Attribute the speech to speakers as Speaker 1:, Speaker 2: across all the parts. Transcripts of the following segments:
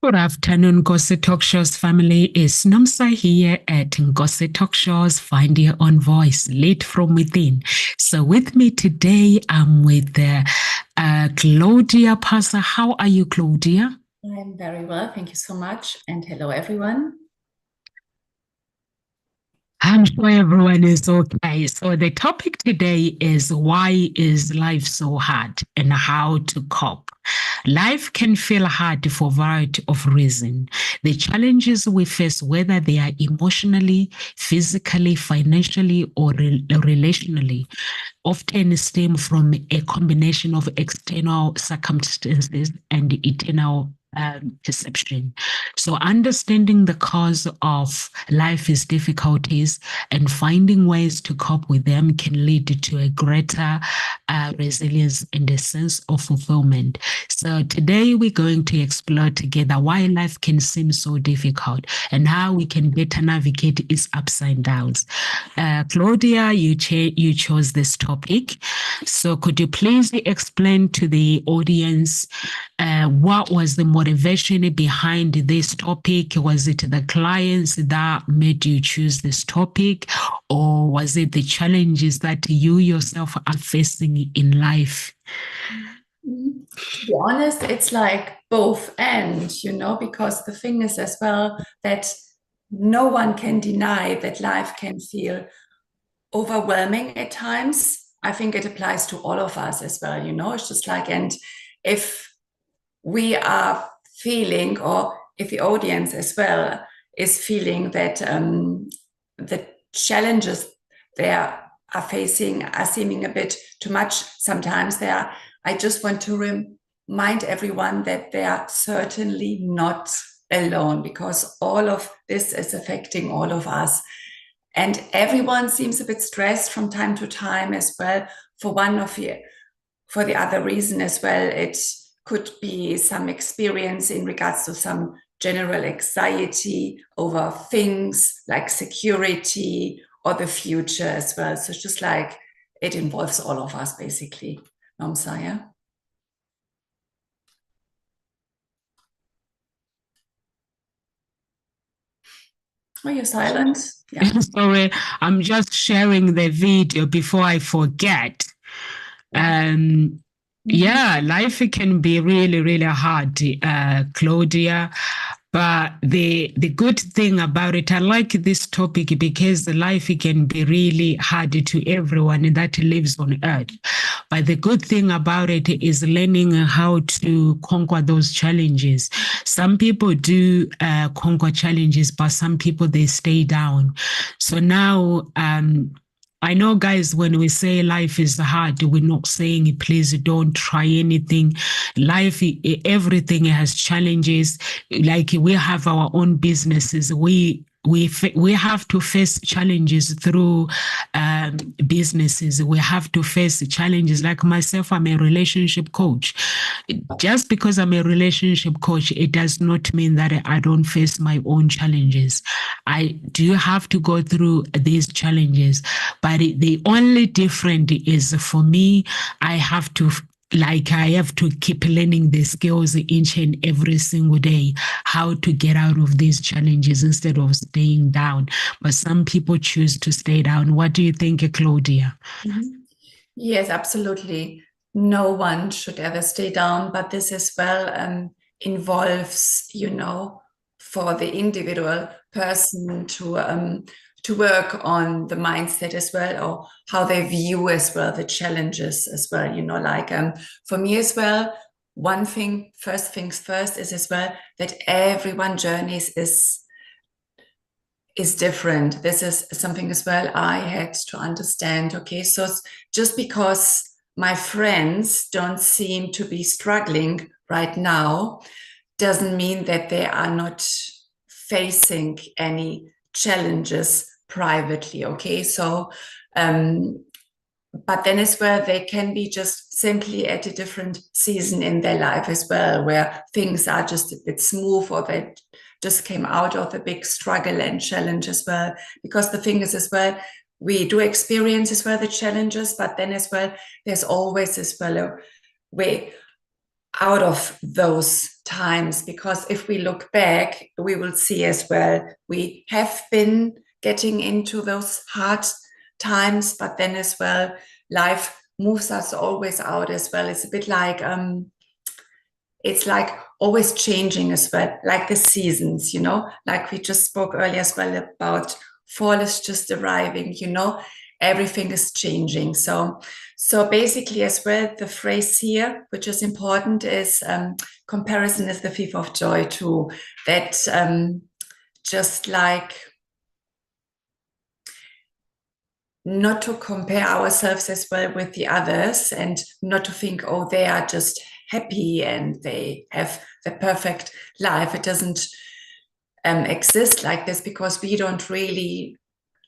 Speaker 1: Good afternoon, Ngozi Talk Shows family. It's Nomsa here at Ngozi Talk Shows. Find your own voice, lead from within. So with me today, I'm with Claudia Pasa. How are you, Claudia?
Speaker 2: I'm very well, thank you so much. And hello, everyone.
Speaker 1: I'm sure everyone is okay. So the topic today is why is life so hard and how to cope. Life can feel hard for a variety of reasons. The challenges we face, whether they are emotionally, physically, financially, or relationally, often stem from a combination of external circumstances and internal perception. So, understanding the cause of life's difficulties and finding ways to cope with them can lead to a greater resilience and a sense of fulfillment. So, today we're going to explore together why life can seem so difficult and how we can better navigate its ups and downs. Claudia, you chose this topic. So, could you please explain to the audience what was the motivation behind this topic? Was it the clients that made you choose this topic, or was it the challenges that you yourself are facing in life?
Speaker 2: To be honest, it's like both and, because the thing is as well that no one can deny that life can feel overwhelming at times. I think it applies to all of us as well, it's just like, and if we are feeling, or if the audience as well is feeling that the challenges they are facing are seeming a bit too much sometimes, I just want to remind everyone that they are certainly not alone, because all of this is affecting all of us. And everyone seems a bit stressed from time to time as well. For the other reason as well, it could be some experience in regards to some general anxiety over things like security or the future as well. So it's just like it involves all of us basically. Namsa, Oh, you're silent.
Speaker 1: Yeah. Sorry, I'm just sharing the video before I forget. Yeah, life can be really, really hard, Claudia. But the good thing about it, I like this topic because life can be really hard to everyone that lives on earth. But the good thing about it is learning how to conquer those challenges. Some people do conquer challenges, but some people, they stay down. So now, I know, guys, when we say life is hard, we're not saying please don't try anything. Life, everything has challenges. Like we have our own businesses. We have to face challenges through businesses. We have to face challenges. Like myself, I'm a relationship coach. Just because I'm a relationship coach, it does not mean that I don't face my own challenges. I do have to go through these challenges, but the only difference is for me, I have to keep learning the skills each and every single day, how to get out of these challenges instead of staying down. But some people choose to stay down. What do you think, Claudia?
Speaker 2: Yes, absolutely. No one should ever stay down, but this as well involves, for the individual person to work on the mindset as well, or how they view as well the challenges as well. For me as well, one thing, first things first, is as well that everyone journeys is different. This is something as well I had to understand. Okay, so just because my friends don't seem to be struggling right now doesn't mean that they are not facing any challenges privately. Okay, so but then as well, they can be just simply at a different season in their life as well, where things are just a bit smooth, or they just came out of a big struggle and challenge as well. Because the thing is as well, we do experience as well the challenges, but then as well, there's always as well a way out of those times, because if we look back, we will see as well, we have been getting into those hard times, but then as well, life moves us always out as well. It's a bit like, it's like always changing as well, like the seasons, you know, like we just spoke earlier as well about fall is just arriving, you know, everything is changing. So basically as well, the phrase here, which is important, is comparison is the thief of joy too. That just like not to compare ourselves as well with the others, and not to think, oh, they are just happy and they have the perfect life. It doesn't exist like this, because we don't really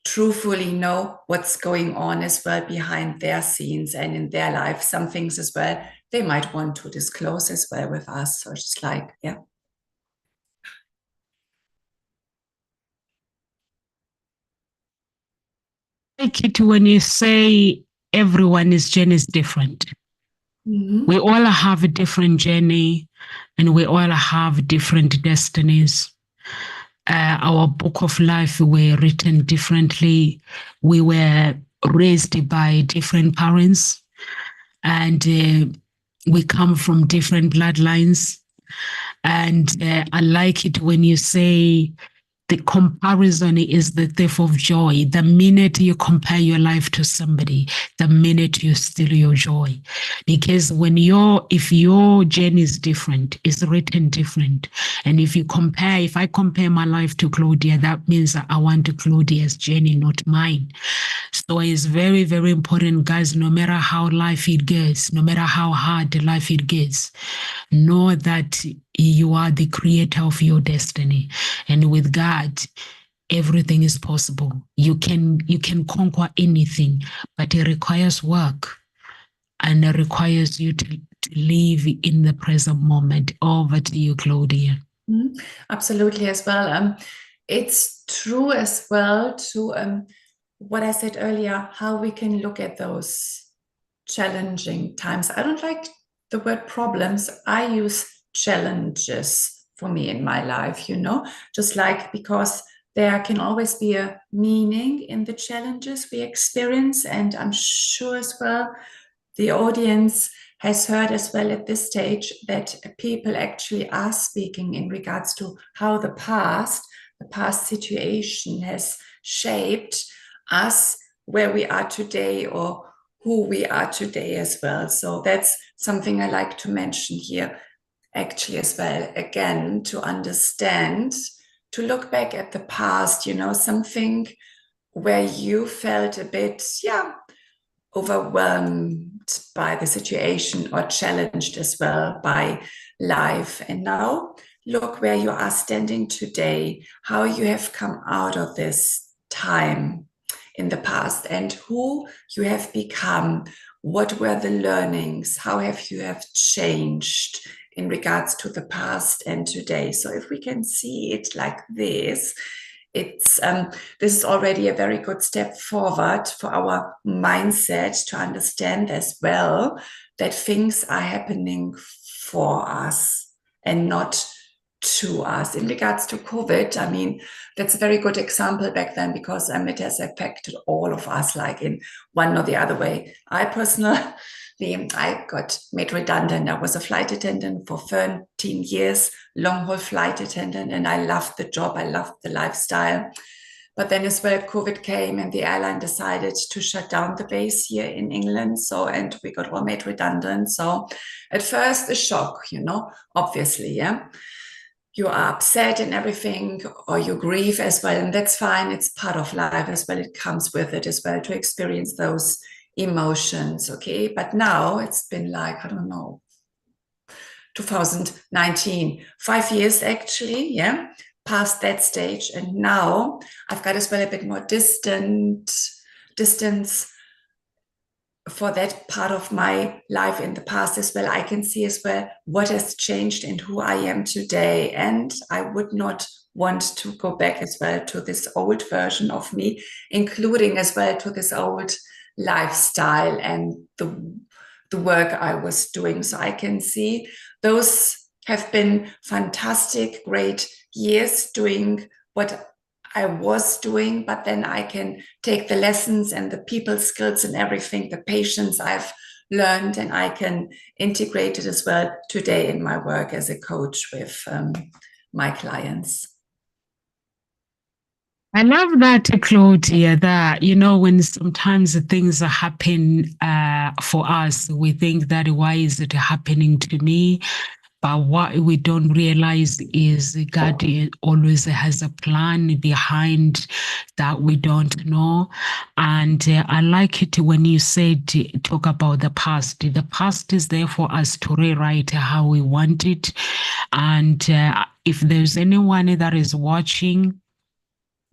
Speaker 2: truthfully know what's going on as well behind their scenes and in their life. Some things as well they might want to disclose as well with us. So it's like, yeah.
Speaker 1: Like it when you say everyone's journey is different.
Speaker 2: Mm-hmm.
Speaker 1: We all have a different journey and we all have different destinies. Our book of life were written differently. We were raised by different parents and we come from different bloodlines. And I like it when you say the comparison is the thief of joy. The minute you compare your life to somebody, the minute you steal your joy. Because if your journey is different, it's written different. And if I compare my life to Claudia, that means that I want Claudia's journey, not mine. So it's very, very important, guys, no matter how life it gets, no matter how hard life it gets, know that you are the creator of your destiny. And with God, everything is possible. You can conquer anything, but it requires work and it requires you to live in the present moment. Over to you, Claudia.
Speaker 2: Mm-hmm. Absolutely as well. It's true as well to what I said earlier, how we can look at those challenging times. I don't like the word problems. I use challenges for me in my life, you know, just like, because there can always be a meaning in the challenges we experience. And I'm sure as well the audience has heard as well at this stage that people actually are speaking in regards to how the past situation has shaped us where we are today, or who we are today as well. So that's something I like to mention here actually as well, again, to understand, to look back at the past, you know, something where you felt a bit, yeah, overwhelmed by the situation or challenged as well by life. And now look where you are standing today, how you have come out of this time in the past, and who you have become. What were the learnings? How have you have changed in regards to the past and today? So if we can see it like this, it's this is already a very good step forward for our mindset to understand as well that things are happening for us and not to us. In regards to COVID, I mean, that's a very good example back then, because it has affected all of us, like in one or the other way. I got made redundant. I was a flight attendant for 13 years, long haul flight attendant, and I loved the job. I loved the lifestyle. But then as well, COVID came and the airline decided to shut down the base here in England. So, and we got all made redundant. So at first, a shock, you know, obviously, yeah. You are upset and everything, or you grieve as well. And that's fine. It's part of life as well. It comes with it as well to experience those emotions. Okay. But now it's been like, I don't know, 2019, 5 years actually. Yeah. Past that stage. And now I've got as well a bit more distance for that part of my life in the past as well. I can see as well what has changed and who I am today. And I would not want to go back as well to this old version of me, including as well to this old lifestyle and the work I was doing. So I can see those have been fantastic, great years doing what I was doing, but then I can take the lessons and the people skills and everything, the patience I've learned, and I can integrate it as well today in my work as a coach with my clients.
Speaker 1: I love that, Claudia, that, when sometimes things happen for us, we think that why is it happening to me? But what we don't realize is God always has a plan behind that we don't know. And I like it when you said, talk about the past. The past is there for us to rewrite how we want it. And if there's anyone that is watching,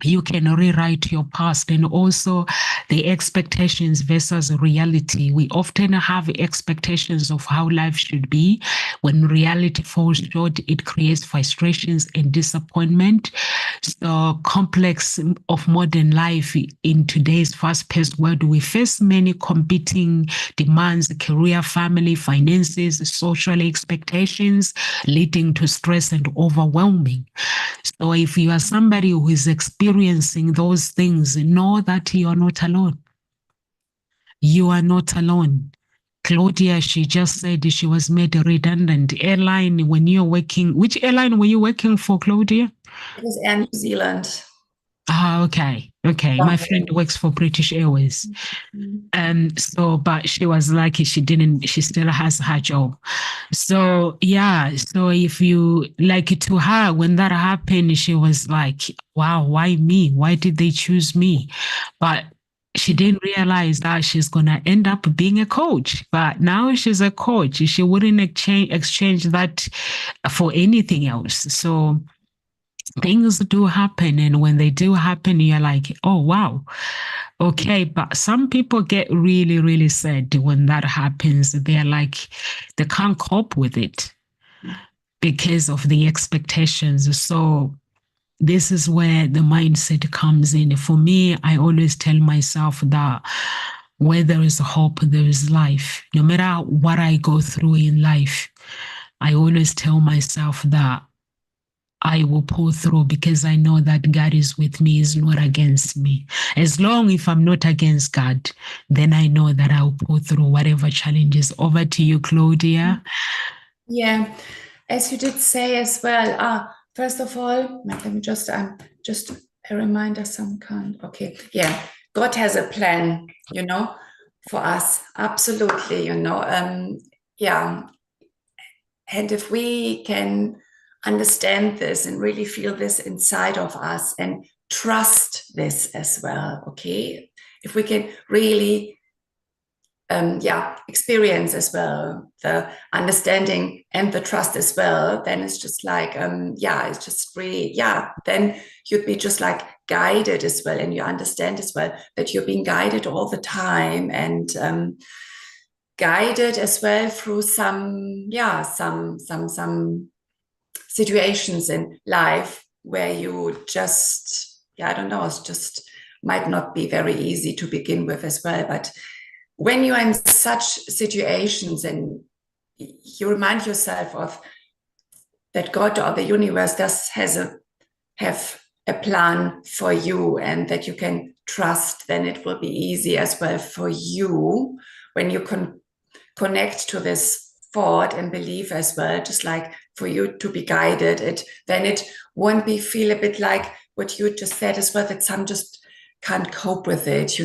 Speaker 1: you can rewrite your past, and also the expectations versus reality. We often have expectations of how life should be. When reality falls short, it creates frustrations and disappointment. So complex of modern life in today's fast-paced world, we face many competing demands: career, family, finances, social expectations, leading to stress and overwhelming. So if you are somebody who is experiencing those things, know that you are not alone. You are not alone. Claudia, she just said she was made redundant. Airline, when you're working, which airline were you working for, Claudia?
Speaker 2: It was Air New Zealand.
Speaker 1: Ah, okay. Okay. My friend works for British Airways. But she was lucky she still has her job. So yeah, so if you like, to her, when that happened, she was like, wow, why me? Why did they choose me? But she didn't realize that she's gonna end up being a coach. But now she's a coach. She wouldn't exchange that for anything else. So things do happen, and when they do happen, you're like, oh wow, okay. But some people get really, really sad when that happens. They're like, they can't cope with it because of the expectations. So this is where the mindset comes in. For me, I always tell myself that where there is hope, there is life. No matter what I go through in life, I always tell myself that I will pull through, because I know that God is with me, is not against me. As long if I'm not against God, then I know that I'll pull through whatever challenges. Over to you, Claudia.
Speaker 2: Yeah, as you did say as well. First of all, let me just a reminder, some kind. Okay, yeah, God has a plan, for us. Absolutely, yeah. And if we can understand this and really feel this inside of us and trust this as well, okay? If we can really, experience as well the understanding and the trust as well, then it's just like, it's just really, then you'd be just like guided as well, and you understand as well that you're being guided all the time, and guided as well through some situations in life where you just, I don't know, it's just might not be very easy to begin with as well. But when you're in such situations and you remind yourself of that God or the universe does have a plan for you, and that you can trust, then it will be easy as well for you when you can connect to this thought and belief as well, just like for you to be guided. Then it won't be feel a bit like what you just said as well, that some just can't cope with it,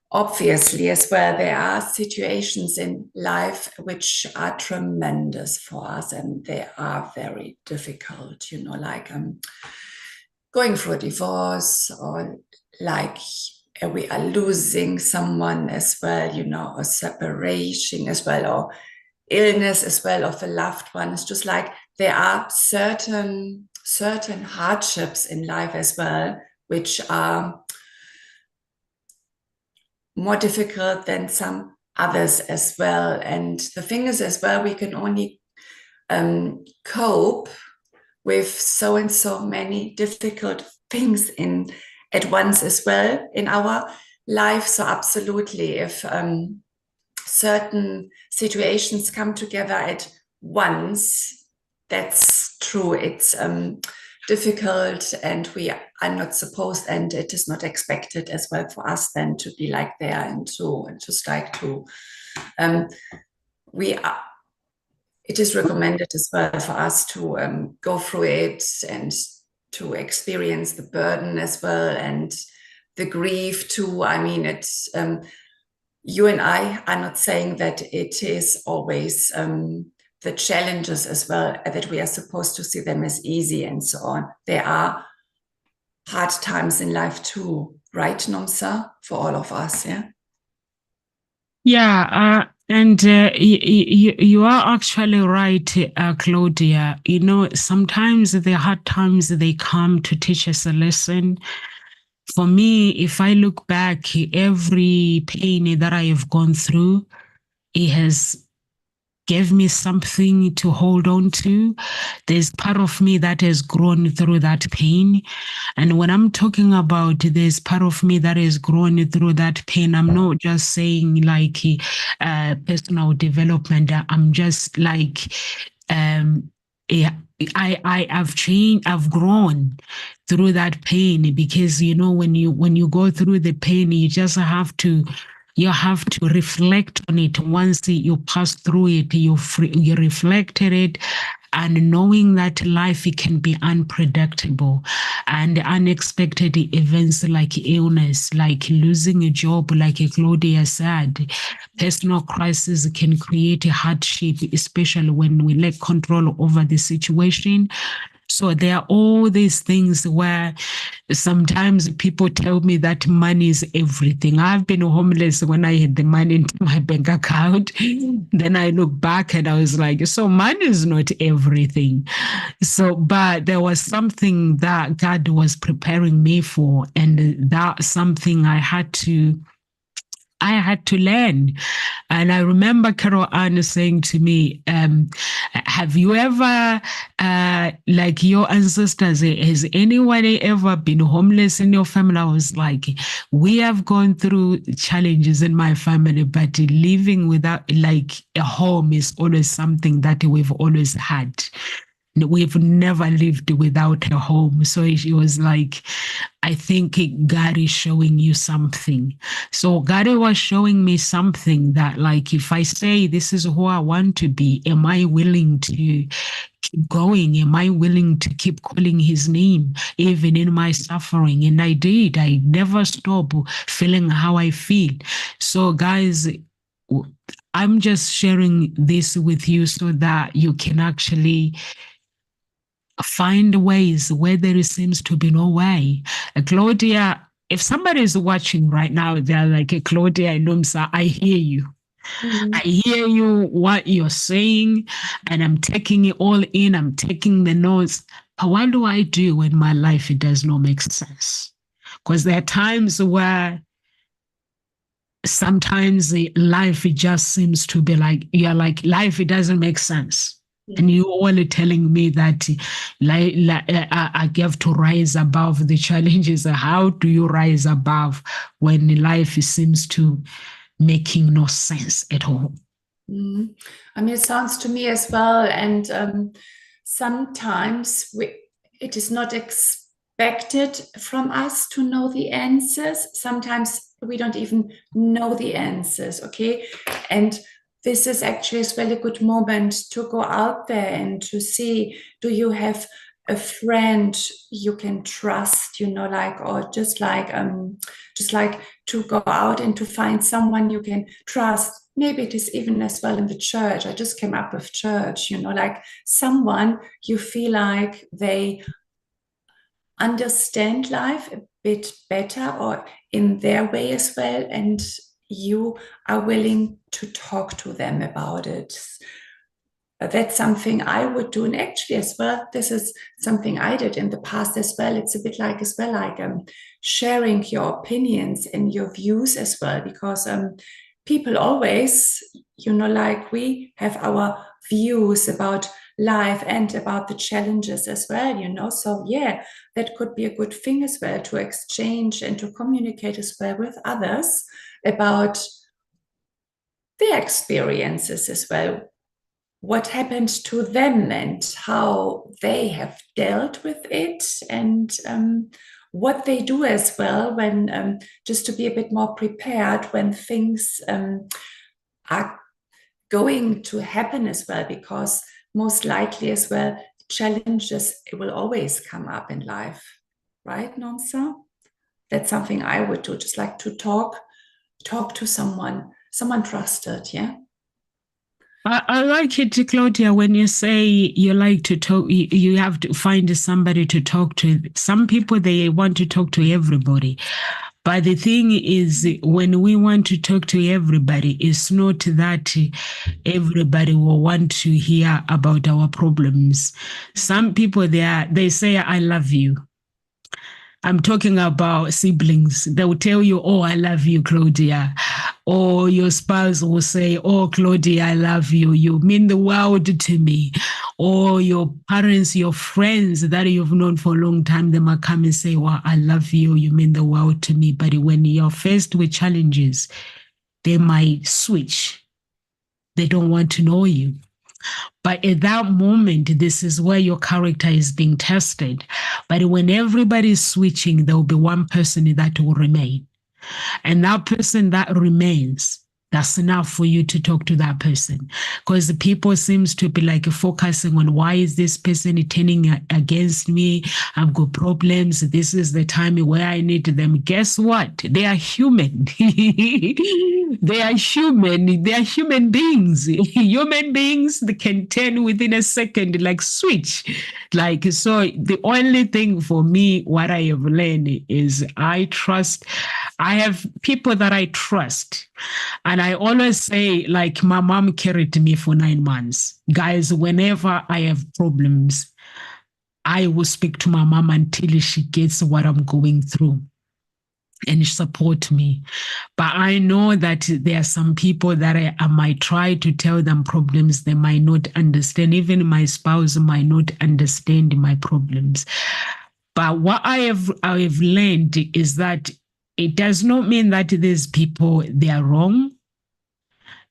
Speaker 2: Obviously as well, there are situations in life which are tremendous for us, and they are very difficult, like going through a divorce, or like we are losing someone as well, or separation as well, or illness as well of a loved one. It's just like there are certain hardships in life as well, which are more difficult than some others as well. And the thing is as well, we can only cope with so and so many difficult things at once as well in our life. So absolutely, if certain situations come together at once, that's true. It's difficult, and we are not supposed, and it is not expected as well for us then to be like there and to just like to we are, it is recommended as well for us to go through it and to experience the burden as well and the grief too. I mean, it's you and I are not saying that it is always the challenges as well, that we are supposed to see them as easy and so on. There are hard times in life too, right, Nomsa, for all of us, yeah?
Speaker 1: Yeah, and you are actually right, Claudia. You know, sometimes the hard times they come to teach us a lesson. For me, if I look back, every pain that I have gone through, it has gave me something to hold on to. There's part of me that has grown through that pain. And when I'm talking about there's part of me that has grown through that pain, I'm not just saying like personal development. I'm just like, yeah, I have changed, I've grown through that pain because you know when you go through the pain, you have to reflect on it. Once you pass through it, you reflected it, and knowing that life it can be unpredictable and unexpected events like illness, like losing a job, like Claudia said, personal crisis can create a hardship, especially when we lack control over the situation. So there are all these things where sometimes people tell me that money is everything. I've been homeless when I had the money into my bank account. Then I look back and I was like, so money is not everything. So, but there was something that God was preparing me for, and that something I had to learn. And I remember Carol Ann saying to me, have you ever, like your ancestors, has anyone ever been homeless in your family? I was like, we have gone through challenges in my family, but living without like a home is always something that we've always had. We've never lived without a home. So it was like, I think God is showing you something. So God was showing me something that, like, if I say this is who I want to be, am I willing to keep going? Am I willing to keep calling his name even in my suffering? And I did. I never stopped feeling how I feel. So, guys, I'm just sharing this with you so that you can actually find ways where there seems to be no way. Claudia, if somebody is watching right now, they're like, Claudia and Nomsa, I hear you. I hear you, what you're saying, and I'm taking it all in. I'm taking the notes. But what do I do when my life it does not make sense? Because there are times where sometimes the life it just seems to be like you're like life it doesn't make sense, and you only telling me that I have to rise above the challenges. How do you rise above when life seems to making no sense at all?
Speaker 2: I mean, it sounds to me as well, and sometimes it is not expected from us to know the answers. Sometimes we don't even know the answers, okay? And this is actually as well a good moment to go out there and to see, do you have a friend you can trust, you know, like, or just like to go out and to find someone you can trust. Maybe it is even as well in the church. I just came up with church, you know, like someone you feel like they understand life a bit better or in their way as well, and you are willing to talk to them about it. That's something I would do. And actually, as well, this is something I did in the past as well. It's a bit like, as well, like sharing your opinions and your views as well, because people always, you know, like we have our views about life and about the challenges as well, you know. So, yeah, that could be a good thing as well to exchange and to communicate as well with others about their experiences as well, what happened to them and how they have dealt with it, and what they do as well when, just to be a bit more prepared when things are going to happen as well, because most likely as well, challenges will always come up in life, right, Nonsa? That's something I would do, just like to talk to someone trusted, yeah.
Speaker 1: I like it, Claudia, when you say you like to talk, you have to find somebody to talk to. Some people, they want to talk to everybody. But the thing is, when we want to talk to everybody, it's not that everybody will want to hear about our problems. Some people, they say, I love you. I'm talking about siblings. They will tell you, oh, I love you, Claudia. Or your spouse will say, oh, Claudia, I love you. You mean the world to me. Or your parents, your friends that you've known for a long time, they might come and say, well, I love you. You mean the world to me. But when you're faced with challenges, they might switch. They don't want to know you. But at that moment, this is where your character is being tested. But when everybody is switching, there will be one person that will remain. And that person that remains, that's enough for you to talk to that person, because the people seems to be like focusing on why is this person turning against me? I've got problems. This is the time where I need them. Guess what? They are human. They are human. They are human beings. Human beings that can turn within a second, like switch. Like, so the only thing for me, what I have learned is I have people that I trust. And I always say, like, my mom carried me for 9 months. Guys, whenever I have problems, I will speak to my mom until she gets what I'm going through and support me. But I know that there are some people that I might try to tell them problems they might not understand. Even my spouse might not understand my problems. But what I've learned is that it does not mean that these people they are wrong.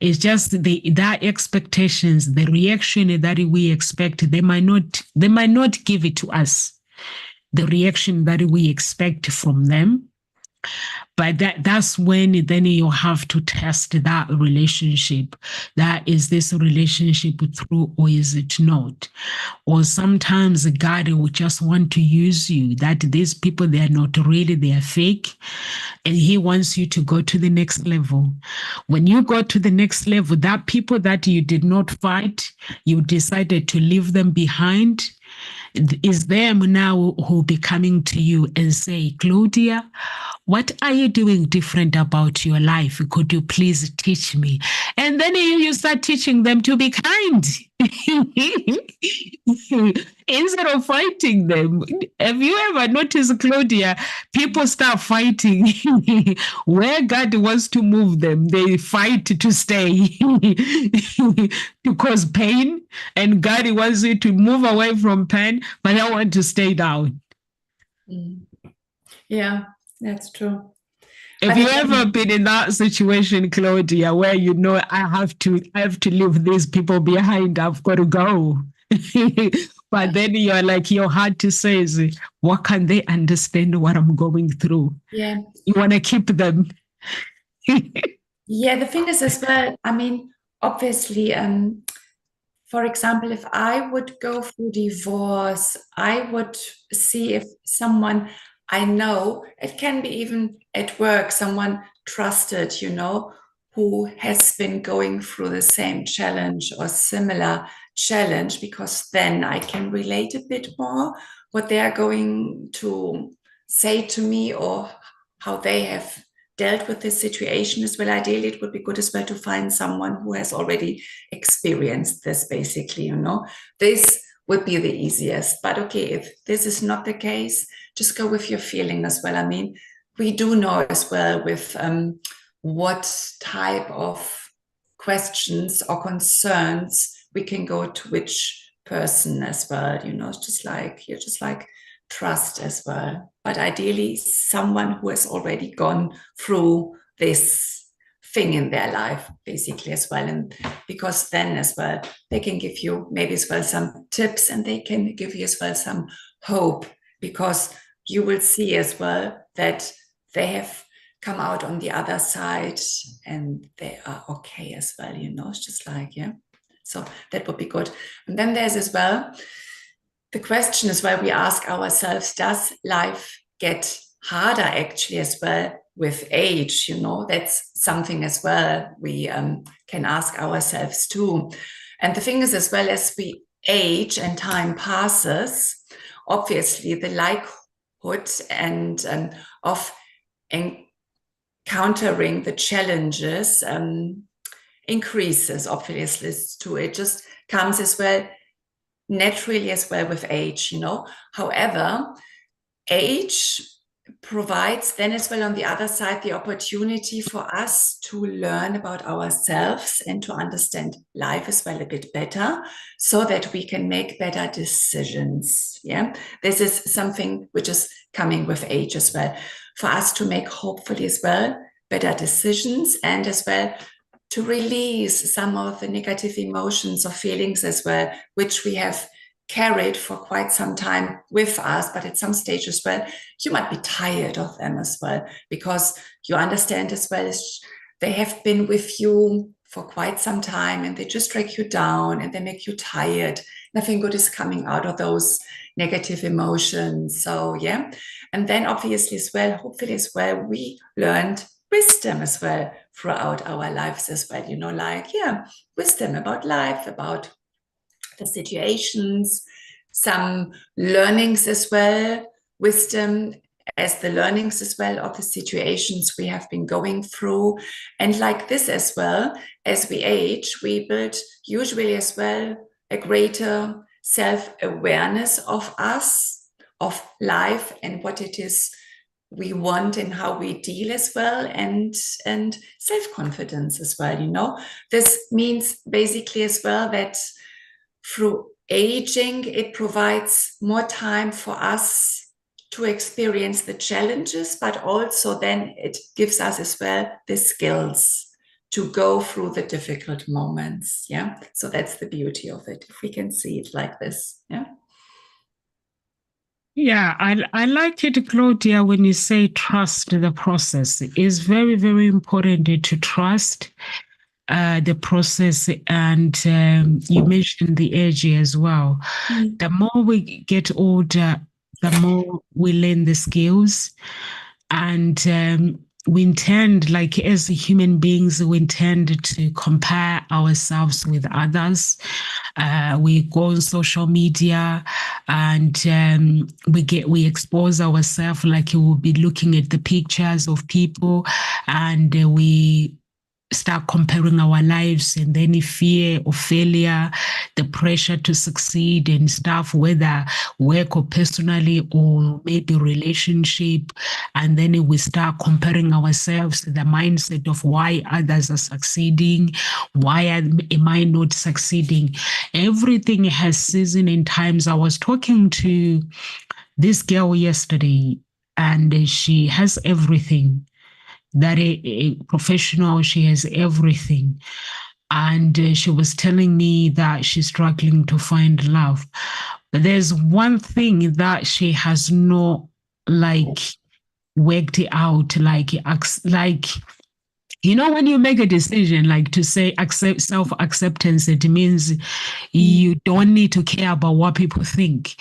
Speaker 1: It's just their expectations, the reaction that we expect, they might not give it to us. The reaction that we expect from them. But that's when then you have to test that relationship. That is this relationship true or is it not? Or sometimes God will just want to use you, that these people, they are not really, they are fake. And he wants you to go to the next level. When you go to the next level, that people that you did not fight, you decided to leave them behind, is them now who will be coming to you and say, Claudia, what are you doing different about your life? Could you please teach me? And then you start teaching them to be kind. Instead of fighting them. Have you ever noticed, Claudia, people start fighting where God wants to move them? They fight to stay, to cause pain, and God wants you to move away from pain, but I want to stay down.
Speaker 2: Yeah, that's true.
Speaker 1: Have
Speaker 2: But
Speaker 1: you
Speaker 2: again,
Speaker 1: ever been in that situation, Claudia, where you know I have to leave these people behind? I've got to go. But then you're like, your heart says, what can they understand what I'm going through?
Speaker 2: yeah,
Speaker 1: You want to keep them.
Speaker 2: yeah. The thing is as well. I mean, obviously, for example, if I would go through divorce, I would see if someone I know, it can be even at work, someone trusted, who has been going through the same challenge or similar challenge, because then I can relate a bit more what they are going to say to me or how they have dealt with this situation as well. Ideally, it would be good as well to find someone who has already experienced this, basically, This would be the easiest. But okay, if this is not the case, just go with your feeling as well. I mean, we do know as well with what type of questions or concerns we can go to which person as well. It's just like trust as well. But ideally, someone who has already gone through this thing in their life, basically, as well. And because then as well, they can give you maybe as well some tips, and they can give you as well some hope, because you will see as well that they have come out on the other side and they are okay as well, it's just like, yeah. So that would be good. And then there's as well the question as well we ask ourselves, does life get harder actually as well with age? That's something as well we can ask ourselves too. And the thing is, as well as we age and time passes, obviously the likelihood and of encountering the challenges increases, obviously, too. It just comes as well naturally as well with age. However, age provides then as well on the other side the opportunity for us to learn about ourselves and to understand life as well a bit better, so that we can make better decisions. Yeah, this is something which is coming with age as well, for us to make hopefully as well better decisions, and as well to release some of the negative emotions or feelings as well, which we have carried for quite some time with us, but at some stage as well, you might be tired of them as well, because you understand as well as they have been with you for quite some time, and they just drag you down and they make you tired. Nothing good is coming out of those negative emotions. So yeah, and then obviously as well, hopefully as well, we learned wisdom as well throughout our lives as well, like, yeah, wisdom about life, about the situations, some learnings as well, wisdom as the learnings as well of the situations we have been going through. And like this as well, as we age, we build usually as well a greater self-awareness of us, of life, and what it is we want and how we deal as well, and self-confidence as well. This means basically as well that through aging, it provides more time for us to experience the challenges, but also then it gives us as well the skills to go through the difficult moments. Yeah. So that's the beauty of it, if we can see it like this. Yeah.
Speaker 1: Yeah, I like it, Claudia, when you say trust the process. It's very, very important to trust the process. And you mentioned the age as well. The more we get older, the more we learn the skills. And we tend, like as human beings, we tend to compare ourselves with others. We go on social media and we expose ourselves, like we'll be looking at the pictures of people, and we start comparing our lives, and then fear of failure, the pressure to succeed and stuff, whether work or personally or maybe relationship. And then we start comparing ourselves to the mindset of why others are succeeding, why am I not succeeding. Everything has season and times. I was talking to this girl yesterday, and she has everything that a professional, she has everything. And she was telling me that she's struggling to find love. But there's one thing that she has not like worked it out, like when you make a decision, like to say accept self-acceptance, it means you don't need to care about what people think.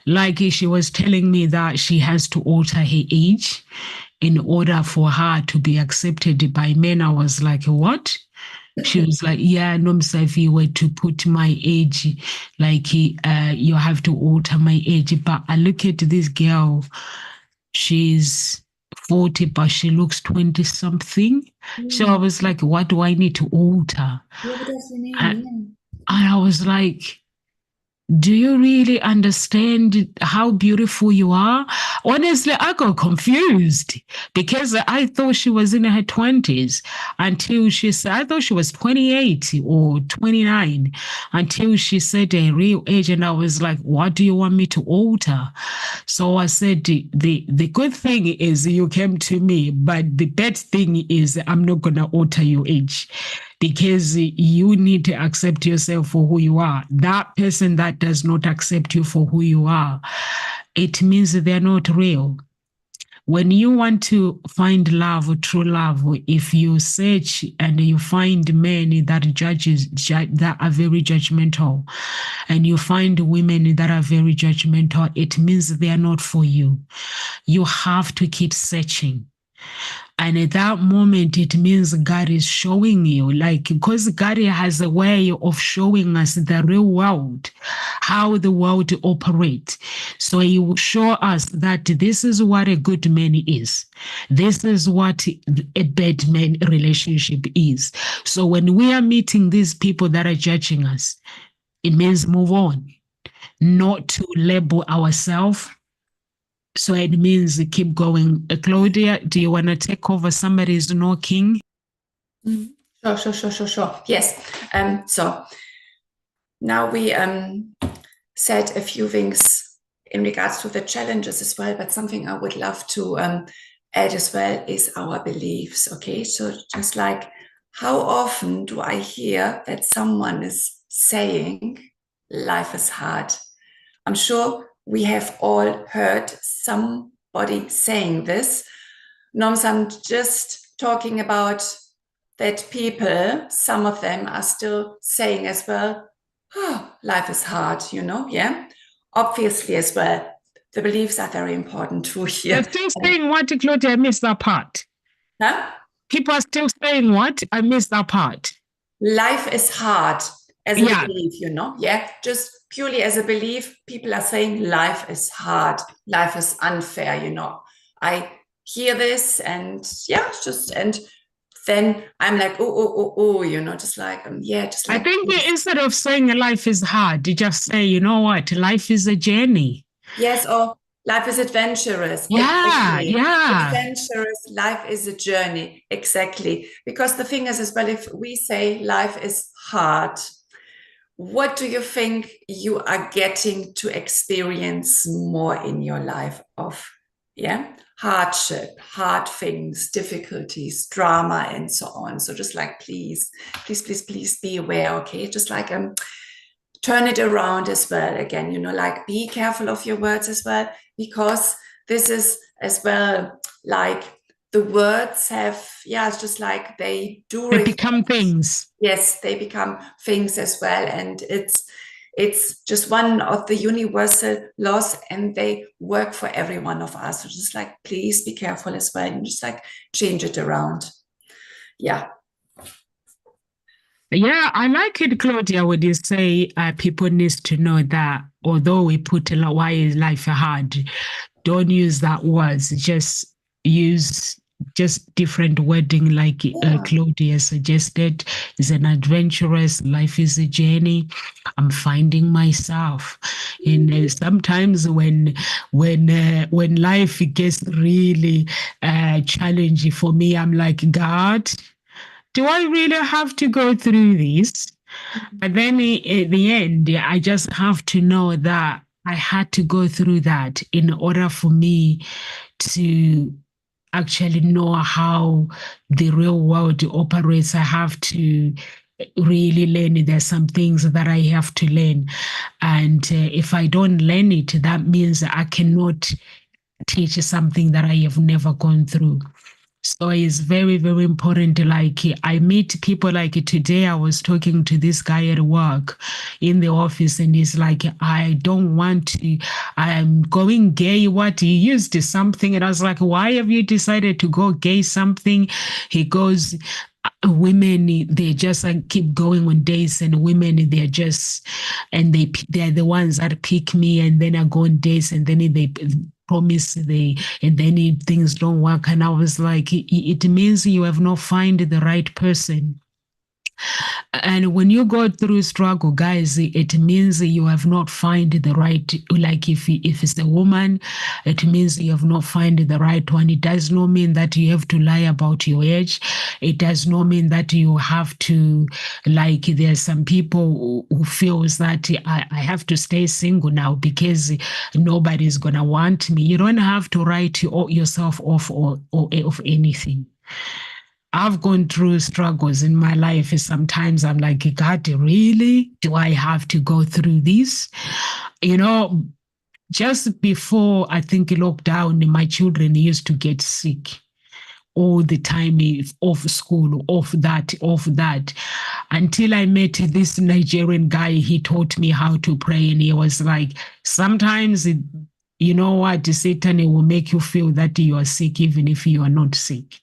Speaker 1: Like she was telling me that she has to alter her age in order for her to be accepted by men. I was like, what? She was like, yeah, no, if you were to put my age, like you have to alter my age. But I look at this girl, she's 40, but she looks 20 something. So I was like, what do I need to alter?
Speaker 2: Yeah, what does it mean?
Speaker 1: And I was like, do you really understand how beautiful you are? Honestly, I got confused because I thought she was in her 20s until she said, I thought she was 28 or 29 until she said her real age. And I was like, what do you want me to alter? So I said, the good thing is you came to me, but the bad thing is I'm not going to alter your age because you need to accept yourself for who you are. That person that does not accept you for who you are, it means they're not real. When you want to find love, true love, if you search and you find men that that are very judgmental, and you find women that are very judgmental, it means they are not for you. You have to keep searching. And at that moment, it means God is showing you, like, because God has a way of showing us the real world, how the world operates. So He will show us that this is what a good man is. This is what a bad man relationship is. So when we are meeting these people that are judging us, it means move on, not to label ourselves. So it means keep going. Claudia, do you want to take over? Somebody's knocking.
Speaker 2: Sure. Yes. So now we said a few things in regards to the challenges as well, but something I would love to add as well is our beliefs. Okay, so just like, how often do I hear that someone is saying life is hard? I'm sure we have all heard somebody saying this. Norms, I'm just talking about that people, some of them are still saying as well, oh, life is hard, yeah? Obviously as well, the beliefs are very important too here.
Speaker 1: They're still saying what, Claudia? I missed that part.
Speaker 2: Huh?
Speaker 1: People are still saying what? I missed that part.
Speaker 2: Life is hard as a belief, yeah? Just purely as a belief, people are saying life is hard, life is unfair, I hear this and and then I'm like, just like, just like.
Speaker 1: I think instead of saying life is hard, you just say, you know what, life is a journey.
Speaker 2: Yes, or life is adventurous.
Speaker 1: Yeah,
Speaker 2: Exactly.
Speaker 1: yeah.
Speaker 2: Adventurous, life is a journey. Exactly. Because the thing is as well, if we say life is hard, what do you think you are getting to experience more in your life of, hardship, hard things, difficulties, drama, and so on? So just like, please be aware, okay? Just like, turn it around as well again, like, be careful of your words as well, because this is as well, like, the words have, it's just like they
Speaker 1: become things.
Speaker 2: Yes, they become things as well. And it's just one of the universal laws, and they work for every one of us. So just like, please be careful as well, and just like change it around. Yeah.
Speaker 1: Yeah, I like it, Claudia, when you say people need to know that although we put a lot, why is life hard? Don't use that words. Just use just different wording, like Claudia suggested. Is an adventurous life is a journey. I'm finding myself, and sometimes when life gets really challenging for me, I'm like, God, do I really have to go through this? But then at the end, I just have to know that I had to go through that in order for me to actually know how the real world operates. I have to really learn. There's some things that I have to learn. And if I don't learn it, that means I cannot teach something that I have never gone through. So it's very, very important. Like, I meet people, like today I was talking to this guy at work in the office, and he's like, I don't want to, I'm going gay. What, he used something? And I was like, why have you decided to go gay something? He goes, women, they just keep going on dates, and women, they're just, and they're the ones that pick me, and then I go on dates, and then they promise and then things don't work. And I was like, it means you have not found the right person. And when you go through struggle, guys, it means you have not found the right, like if it's a woman, it means you have not found the right one. It does not mean that you have to lie about your age. It does not mean that you have to, like, there's some people who feels that I have to stay single now because nobody's going to want me. You don't have to write yourself off or of anything. I've gone through struggles in my life. Sometimes I'm like, God, really? Do I have to go through this? You know, just before I think lockdown, my children used to get sick all the time, off school, off that, off that. Until I met this Nigerian guy, he taught me how to pray. And he was like, sometimes, you know what, Satan will make you feel that you are sick, even if you are not sick.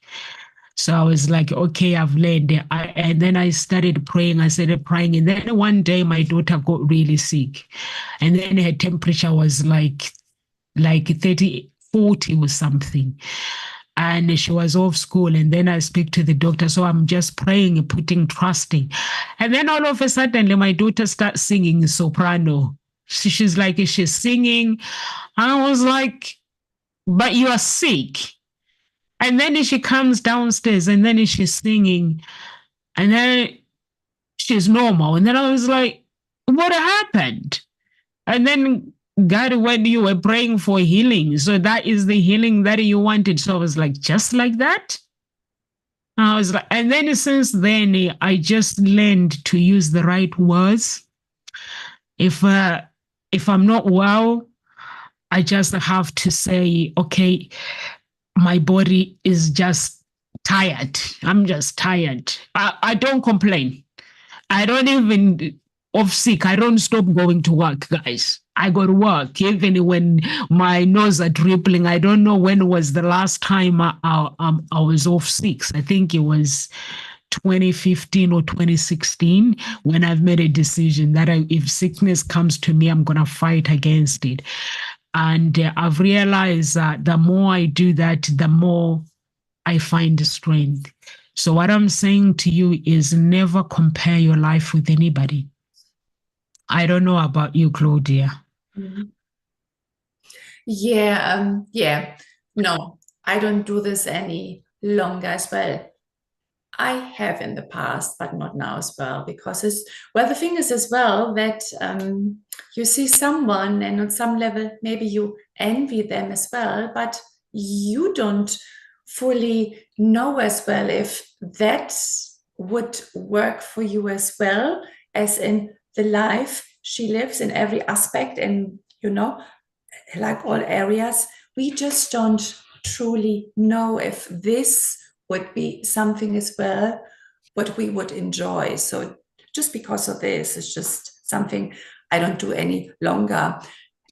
Speaker 1: So I was like, okay, I've learned. And then I started praying. I started praying. And then one day my daughter got really sick. And then her temperature was like 30, 40 or something. And she was off school. And then I speak to the doctor. So I'm just praying and putting trusting. And then all of a sudden, my daughter starts singing soprano. She's like, she's singing. And I was like, but you are sick. And then she comes downstairs and then she's singing and then she's normal. And then I was like, what happened? And then God, when you were praying for healing, so that is the healing that you wanted. So I was like, just like that? I was like, and then since then, I just learned to use the right words. If uh, if I'm not well, I just have to say, okay, my body is just tired. I'm just tired. I don't complain. I don't even off sick. I don't stop going to work, guys. I go to work even when my nose are dribbling. I don't know when was the last time I was off sick. I think it was 2015 or 2016 when I've made a decision that if sickness comes to me, I'm going to fight against it. And I've realized that the more I do that, the more I find strength. So, what I'm saying to you is never compare your life with anybody. I don't know about you, Claudia.
Speaker 2: Mhm. Yeah. No, I don't do this any longer as well. I have in the past, but not now as well, because the thing is as well that you see someone and on some level, maybe you envy them as well, but you don't fully know as well if that would work for you as well as in the life she lives in every aspect and, like all areas, we just don't truly know if this would be something as well what we would enjoy. So just because of this, it's just something I don't do any longer.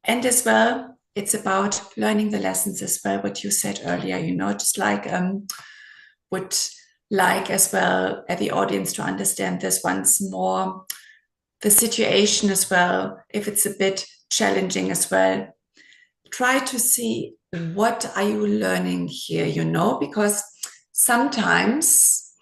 Speaker 2: And as well, it's about learning the lessons as well, what you said earlier, just like would like as well at the audience to understand this once more, the situation as well, if it's a bit challenging as well, try to see what are you learning here, because sometimes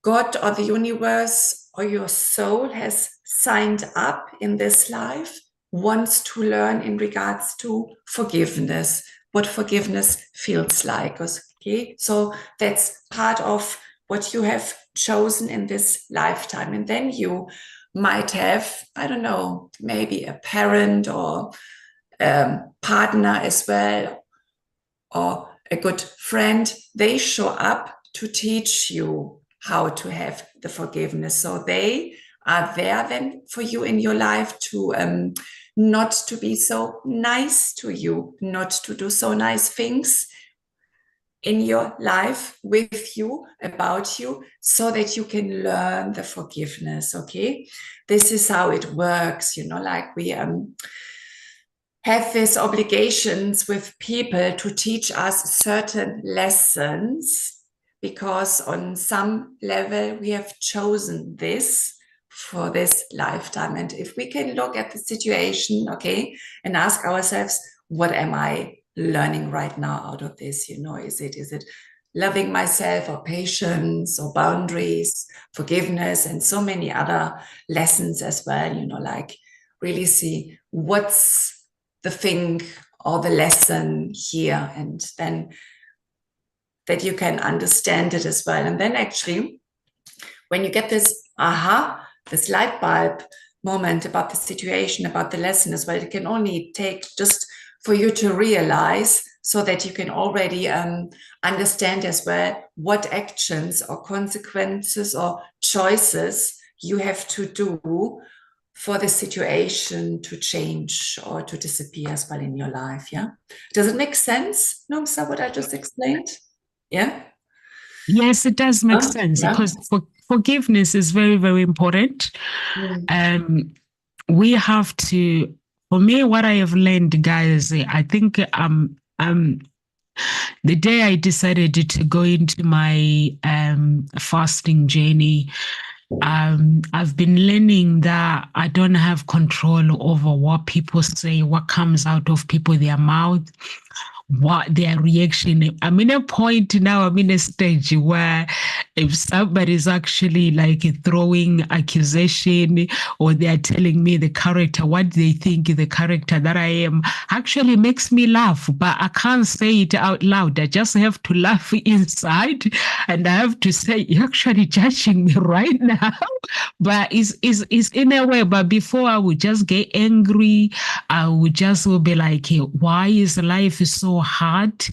Speaker 2: God or the universe or your soul has signed up in this life, wants to learn in regards to forgiveness, what forgiveness feels like. Okay, so that's part of what you have chosen in this lifetime. And then you might have, I don't know, maybe a parent or partner as well, or a good friend, they show up to teach you how to have the forgiveness. So they are there then for you in your life to not to be so nice to you, not to do so nice things in your life with you, about you, so that you can learn the forgiveness. Okay, this is how it works, like we have these obligations with people to teach us certain lessons because on some level we have chosen this for this lifetime. And if we can look at the situation, okay, and ask ourselves, what am I learning right now out of this? Is it loving myself or patience or boundaries, forgiveness, and so many other lessons as well, like really see what's the thing or the lesson here, and then that you can understand it as well. And then actually, when you get this this light bulb moment about the situation, about the lesson as well, it can only take just for you to realize, so that you can already understand as well what actions or consequences or choices you have to do for the situation to change or to disappear as well in your life. Yeah. Does it make sense, Nomsa, what I just explained? Yeah.
Speaker 1: Yes, it does make sense,
Speaker 2: Yeah.
Speaker 1: because forgiveness is very, very important.
Speaker 2: Mm.
Speaker 1: We have to, for me, what I have learned, guys, I think the day I decided to go into my fasting journey, I've been learning that I don't have control over what people say, what comes out of people, their mouth, what their reaction. I'm in a point now, I'm in a stage where if somebody's actually like throwing accusation, or they're telling me the character, what they think the character that I am, actually makes me laugh, but I can't say it out loud. I just have to laugh inside, and I have to say, you're actually judging me right now. But it's in a way, but before I would just get angry, I would just will be like, why is life so hard?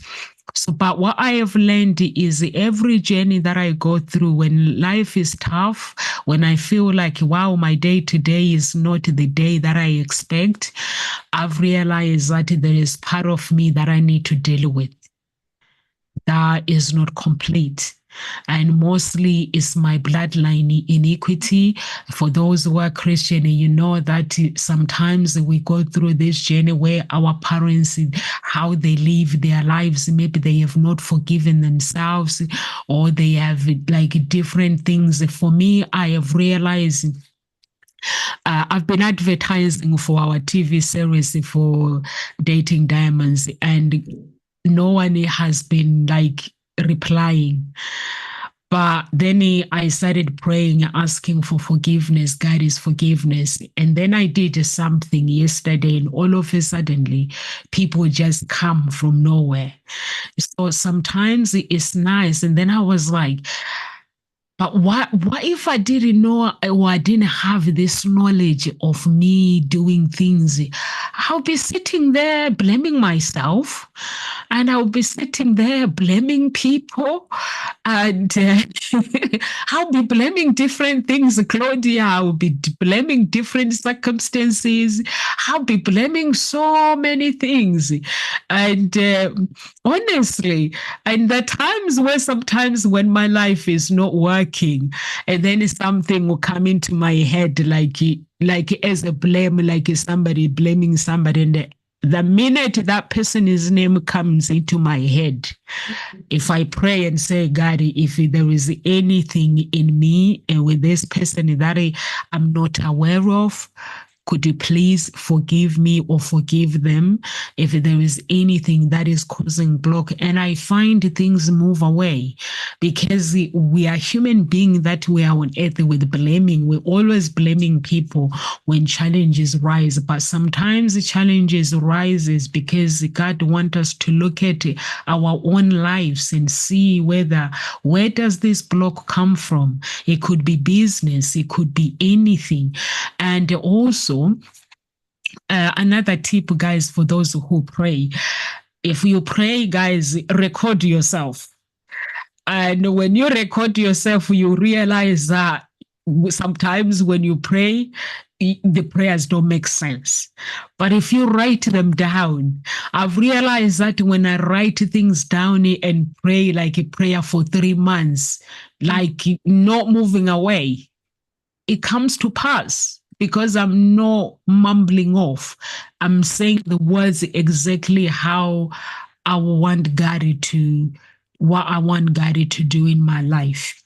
Speaker 1: So, but what I have learned is every journey that I go through, when life is tough, when I feel like, wow, my day today is not the day that I expect, I've realized that there is part of me that I need to deal with that is not complete. And mostly it's my bloodline iniquity. For those who are Christian, you know that sometimes we go through this journey where our parents, how they live their lives, maybe they have not forgiven themselves, or they have like different things. For me, I have realized I've been advertising for our TV series for Dating Diamonds, and no one has been like replying. But then I started praying, asking for forgiveness, God is forgiveness. And then I did something yesterday, and all of a sudden, people just come from nowhere. So sometimes it's nice. And then I was like, but what if I didn't know, or I didn't have this knowledge of me doing things? I'll be sitting there blaming myself, and I'll be sitting there blaming people, and I'll be blaming different things. Claudia, I'll be blaming different circumstances. I'll be blaming so many things. And honestly, and the times where sometimes when my life is not working, and then something will come into my head, like as a blame, like somebody blaming somebody, and the minute that person's name comes into my head, if I pray and say, God, if there is anything in me and with this person that I'm not aware of, could you please forgive me or forgive them if there is anything that is causing block? And I find things move away, because we are human beings that we are on earth with blaming. We're always blaming people when challenges rise. But sometimes the challenges rises because God wants us to look at our own lives and see where does this block come from? It could be business, it could be anything. And also, another tip, guys, for those who pray, if you pray, guys, record yourself. And when you record yourself, you realize that sometimes when you pray, the prayers don't make sense. But if you write them down, I've realized that when I write things down and pray like a prayer for 3 months, like not moving away, it comes to pass, because I'm not mumbling off. I'm saying the words exactly how I want God to, what I want God to do in my life.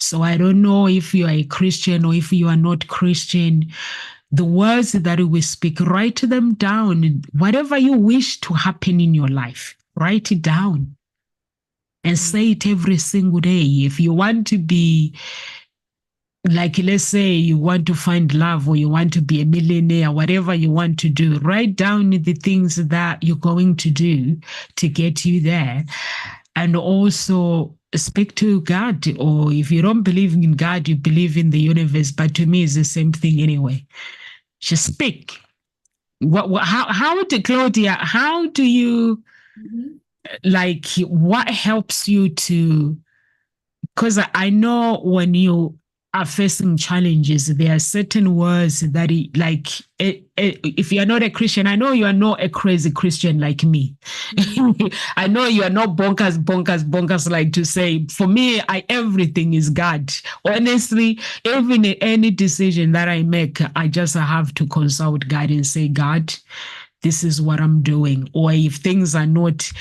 Speaker 1: So I don't know if you are a Christian or if you are not Christian. The words that we speak, write them down. Whatever you wish to happen in your life, write it down. and say it every single day. If you want to be, like, let's say you want to find love or you want to be a millionaire, whatever you want to do, write down the things that you're going to do to get you there. And also speak to God, or if you don't believe in God, you believe in the universe. But to me, it's the same thing anyway. Just speak. How do Claudia, how do you,
Speaker 2: Mhm.
Speaker 1: like, what helps you to, because I know when you are facing challenges, there are certain words that, if you are not a Christian, I know you are not a crazy Christian like me.
Speaker 2: Mhm.
Speaker 1: I know you are not bonkers, bonkers, bonkers, like to say, for me, everything is God. Honestly, even in any decision that I make, I just have to consult God and say, God, this is what I'm doing. Or if things are not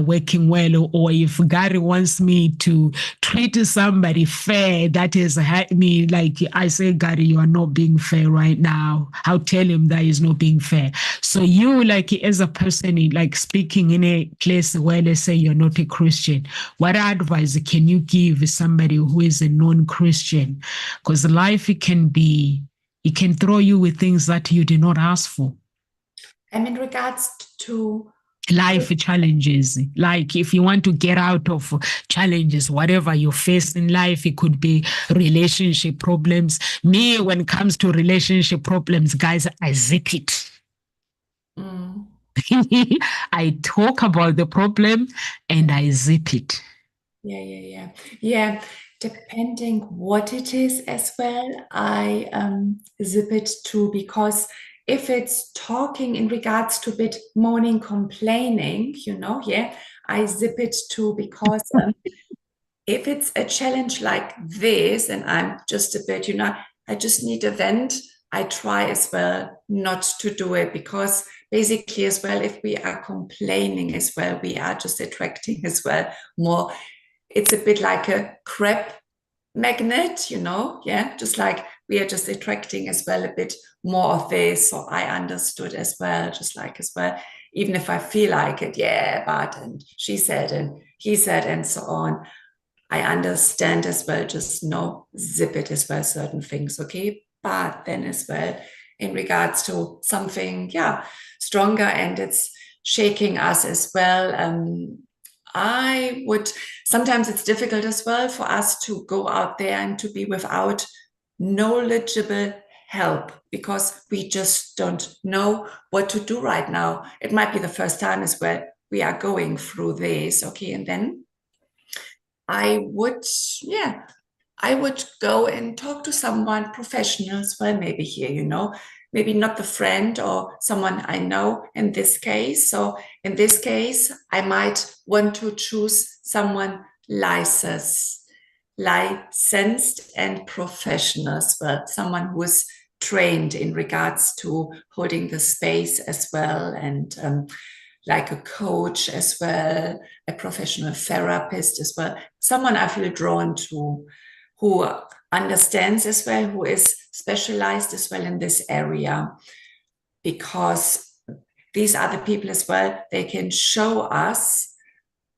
Speaker 1: working well, or if God wants me to treat somebody fair that has hurt me, like I say, God, you are not being fair right now. I'll tell him that he's not being fair. So you, like, as a person, like speaking in a place where, let's say, you're not a Christian, what advice can you give somebody who is a non-Christian? Because life, it can throw you with things that you did not ask for.
Speaker 2: And in regards to,
Speaker 1: Life challenges, like if you want to get out of challenges, whatever you face in life, it could be relationship problems. Me, when it comes to relationship problems, guys, I zip it.
Speaker 2: mm,
Speaker 1: I talk about the problem and I zip it.
Speaker 2: yeah, depending what it is as well, I zip it too, because if it's talking in regards to a bit moaning, complaining, I zip it too, because if it's a challenge like this and I'm just a bit, I just need a vent, I try as well not to do it, because basically as well, if we are complaining as well, we are just attracting as well more. It's a bit like a crab magnet, yeah, just like we are just attracting as well a bit more of this. So I understood as well, just like as well, even if I feel like it, yeah, but, and she said, and he said, and so on, I understand as well, just no, zip it as well, certain things, okay? But then as well, in regards to something, yeah, stronger, and it's shaking us as well. I would, sometimes it's difficult as well for us to go out there and to be without knowledgeable help, because we just don't know what to do right now. It might be the first time as well we are going through this, okay? And then I would, yeah, I would go and talk to someone professional as well, maybe here, maybe not the friend or someone I know in this case. So in this case, I might want to choose someone licensed and professional as well, someone who is trained in regards to holding the space as well, and like a coach as well, a professional therapist as well, someone I feel drawn to, who understands as well, who is specialized as well in this area, because these are the people as well, they can show us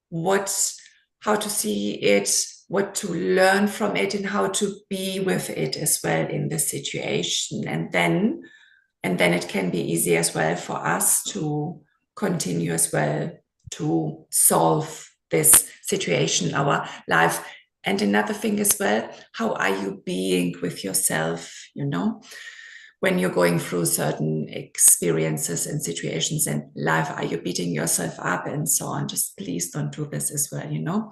Speaker 2: what, how to see it, what to learn from it, and how to be with it as well in the situation. And then it can be easy as well for us to continue as well to solve this situation in our life. And another thing as well, how are you being with yourself, when you're going through certain experiences and situations in life? Are you beating yourself up and so on? Just please don't do this as well,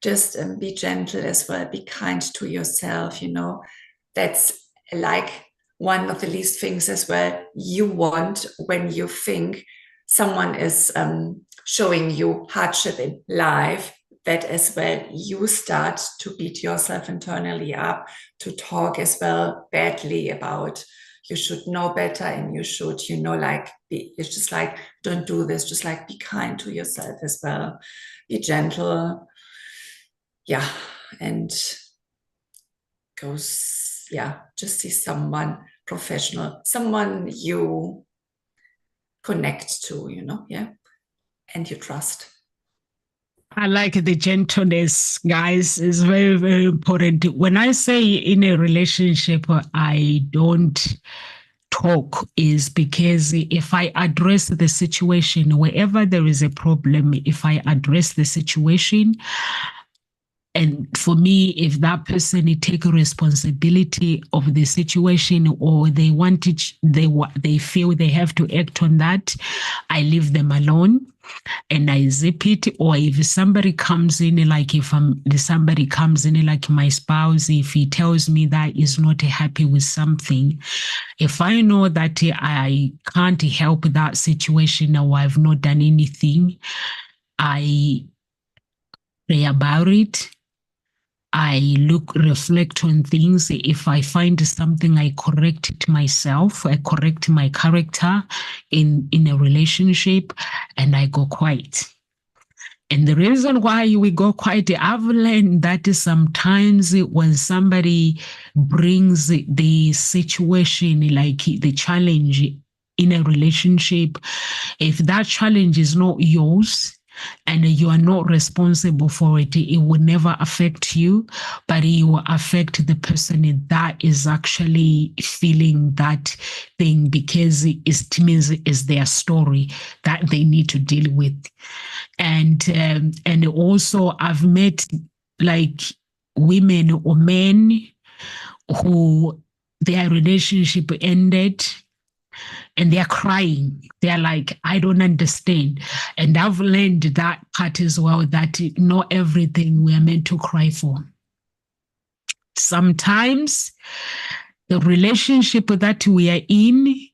Speaker 2: just be gentle as well, be kind to yourself, that's like one of the least things as well you want when you think someone is showing you hardship in life, that as well you start to beat yourself internally up, to talk as well badly about you should know better and you should, like it's just like, don't do this, just like be kind to yourself as well, be gentle, yeah, and goes, yeah, just see someone professional, someone you connect to, yeah, and you trust.
Speaker 1: I like the gentleness, guys. It's very, very important. When I say in a relationship, I don't talk, is because if I address the situation, wherever there is a problem, if I address the situation, and for me, if that person take responsibility of the situation, or they want it, they feel they have to act on that, I leave them alone and I zip it. Or if somebody comes in, like if somebody comes in, like my spouse, if he tells me that he's not happy with something, if I know that I can't help that situation or I've not done anything, I pray about it. I reflect on things. If I find something, I correct it myself. I correct my character in a relationship, and I go quiet. And the reason why we go quiet, I've learned that sometimes when somebody brings the situation, like the challenge in a relationship, if that challenge is not yours and you are not responsible for it, it will never affect you, but it will affect the person that is actually feeling that thing, because it means it's their story that they need to deal with. And also I've met like women or men who their relationship ended and they're crying. They're like, I don't understand. And I've learned that part as well, that not everything we are meant to cry for. Sometimes the relationship that we are in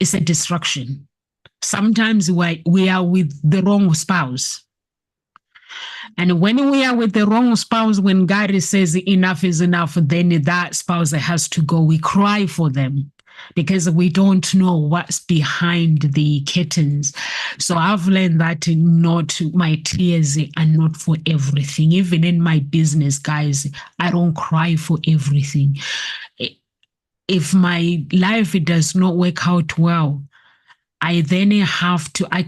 Speaker 1: is a distraction. Sometimes we are with the wrong spouse. And when we are with the wrong spouse, when God says enough is enough, then that spouse has to go. We cry for them because we don't know what's behind the curtains. So I've learned that not my tears are not for everything. Even in my business, guys, I don't cry for everything. If my life does not work out well, I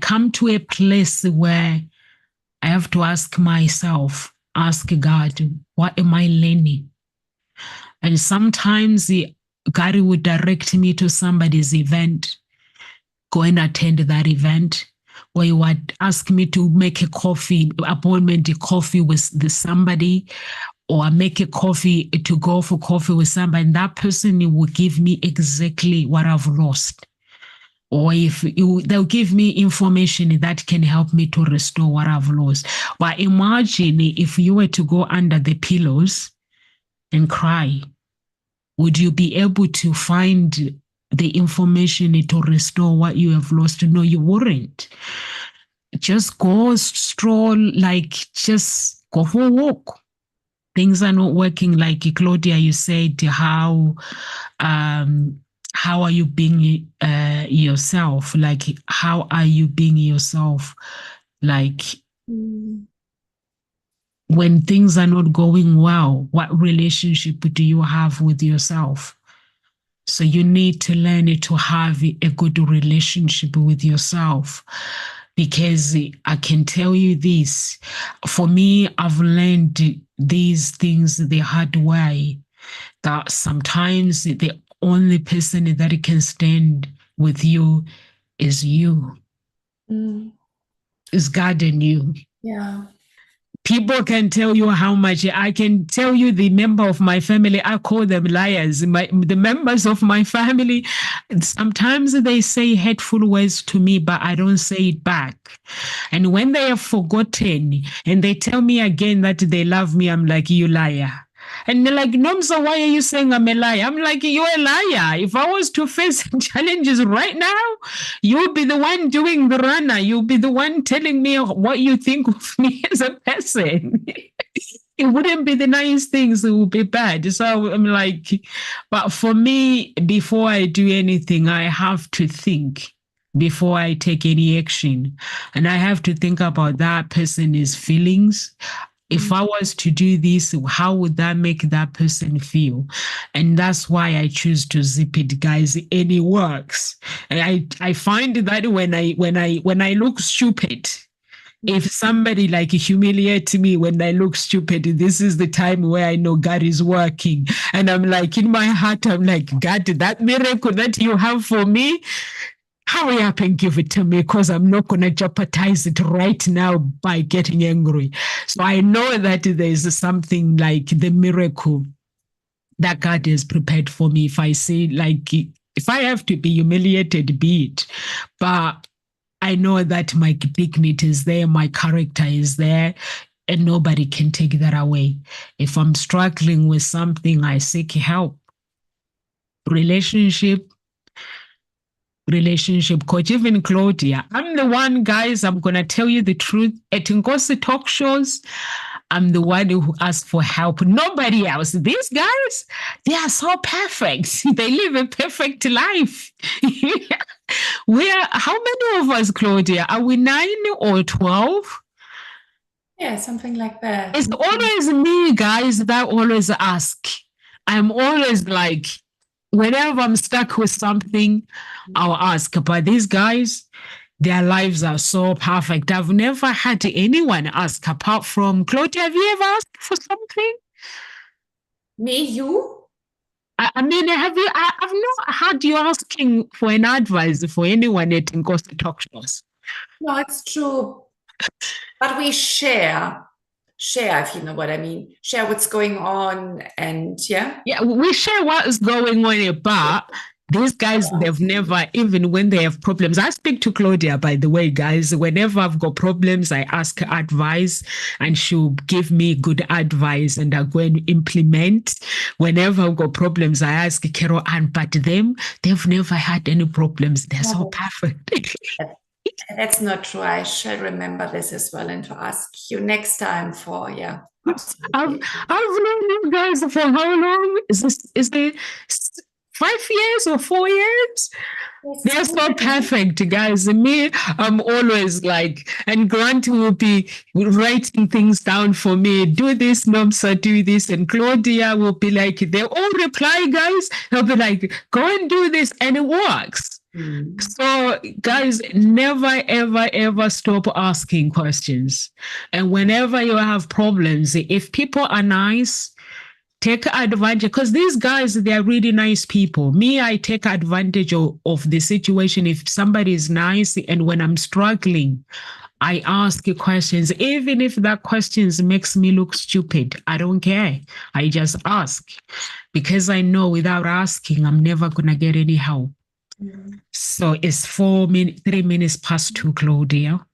Speaker 1: come to a place where I have to ask myself, ask God, what am I learning? And sometimes God would direct me to somebody's event, go and attend that event. Or he would ask me to make a appointment coffee with somebody, or make a coffee to go for coffee with somebody. And that person will give me exactly what I've lost. Or they'll give me information that can help me to restore what I've lost. But imagine if you were to go under the pillows and cry, would you be able to find the information to restore what you have lost? No, you wouldn't. Just go stroll, like just go for a walk. Things are not working. Like Claudia, you said, how are you being yourself? Like, how are you being yourself? Like, when things are not going well, what relationship do you have with yourself? So you need to learn to have a good relationship with yourself. Because I can tell you this, for me, I've learned these things the hard way, that sometimes the only person that can stand with you is you, is God and you.
Speaker 2: Yeah.
Speaker 1: People can tell you how much. I can tell you the member of my family, I call them liars. The members of my family, sometimes they say hateful words to me, but I don't say it back. And when they have forgotten and they tell me again that they love me, I'm like, you liar. And they're like, Nomsa, why are you saying I'm a liar? I'm like, you're a liar. If I was to face challenges right now, you'll be the one doing the runner. You'll be the one telling me what you think of me as a person. It wouldn't be the nice things, it would be bad. So I'm like, but for me, before I do anything, I have to think before I take any action. And I have to think about that person's feelings. If I was to do this, how would that make that person feel? And that's why I choose to zip it, guys. And it works. And I find that when I look stupid, If somebody like humiliates me when I look stupid, this is the time where I know God is working. And I'm like, in my heart, I'm like, God, that miracle that you have for me, hurry up and give it to me, because I'm not going to jeopardize it right now by getting angry. So I know that there's something like the miracle that God has prepared for me. If I say, like, if I have to be humiliated, be it. But I know that my dignity is there, my character is there, and nobody can take that away. If I'm struggling with something, I seek help. Relationship, relationship coach, even Claudia. I'm the one, guys, I'm going to tell you the truth. At Ngosi talk shows, I'm the one who asks for help. Nobody else. These guys, they are so perfect. They live a perfect life. How many of us, Claudia? Are we 9 or 12?
Speaker 2: Yeah, something like that.
Speaker 1: It's always me, guys, that always ask. I'm always like, whenever I'm stuck with something, I'll ask. But these guys, their lives are so perfect. I've never had anyone ask apart from Claudia. Have you ever asked for something?
Speaker 2: Me, you?
Speaker 1: I mean, I've not had you asking for an advice for anyone at Ngozi Talk Shows.
Speaker 2: No, it's true. But we share, if you know what I mean. Share what's going on, and yeah.
Speaker 1: Yeah, we share what is going on here, but these guys, they've never, even when they have problems. I speak to Claudia, by the way, guys. Whenever I've got problems, I ask her advice and she'll give me good advice and I go and implement. Whenever I've got problems, I ask Carol Ann, but they've never had any problems. They're so perfect.
Speaker 2: That's not true. I shall remember this as well and to ask you next time for, yeah.
Speaker 1: I've known you guys for how long? Is it 5 years or 4 years? They're so perfect, guys. Me, I'm always like, and Grant will be writing things down for me. Do this, Nomsa, do this. And Claudia will be like, they all reply, guys. They'll be like, go and do this. And it works. So, guys, never, ever, ever stop asking questions. And whenever you have problems, if people are nice, take advantage, because these guys, they're really nice people. Me, I take advantage of the situation. If somebody is nice and when I'm struggling, I ask questions, even if that questions makes me look stupid. I don't care. I just ask because I know without asking, I'm never going to get any help. So it's 3 minutes past 2, Claudia.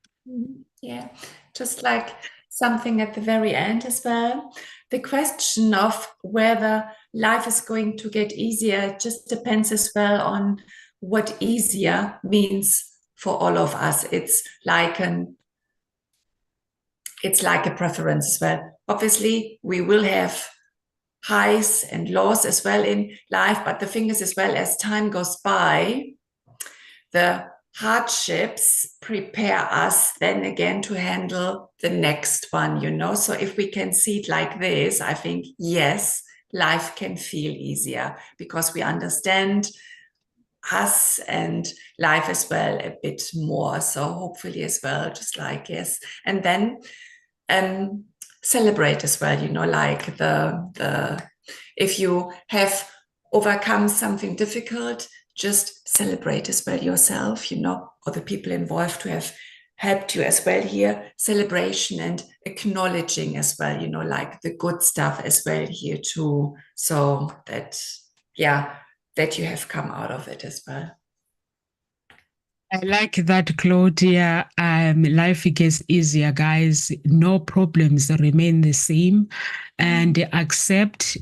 Speaker 2: Yeah, just like something at the very end as well. The question of whether life is going to get easier just depends as well on what easier means for all of us. It's like a preference as well. Obviously, we will have highs and lows as well in life, but the thing is, as well, as time goes by, the hardships prepare us then again to handle the next one, you know. So if we can see it like this, I think, yes, life can feel easier because we understand us and life as well a bit more. So hopefully as well, just like, yes. And then celebrate as well, you know, like the if you have overcome something difficult, just celebrate as well yourself, you know, or the people involved who have helped you as well here. Celebration and acknowledging as well, you know, like the good stuff as well here too. So that, yeah, that you have come out of it as well.
Speaker 1: I like that, Claudia. Life gets easier, guys. No problems remain the same. And accept,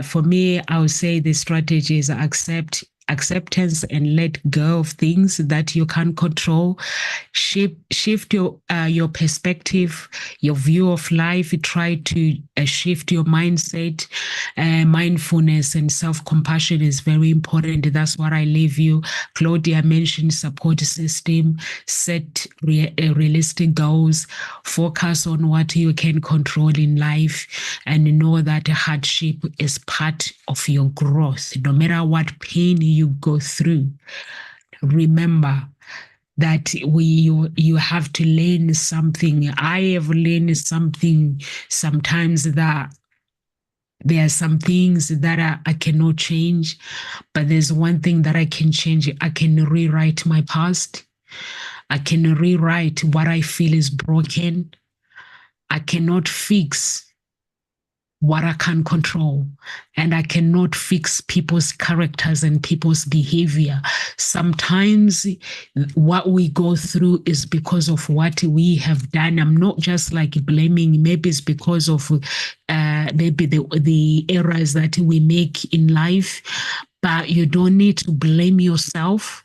Speaker 1: for me, I would say the strategy is acceptance and let go of things that you can't control. Shift your perspective, your view of life. Try to shift your mindset. Mindfulness and self-compassion is very important. That's what I leave you. Claudia mentioned support system. Set realistic goals. Focus on what you can control in life, and know that hardship is part of your growth. No matter what pain you go through, remember that you have to learn something. I have learned something sometimes that there are some things that I cannot change, but there's one thing that I can change. I can rewrite my past. I can rewrite what I feel is broken. I cannot fix what I can't control. And I cannot fix people's characters and people's behavior. Sometimes what we go through is because of what we have done. I'm not just like blaming, maybe it's because of maybe the errors that we make in life, but you don't need to blame yourself.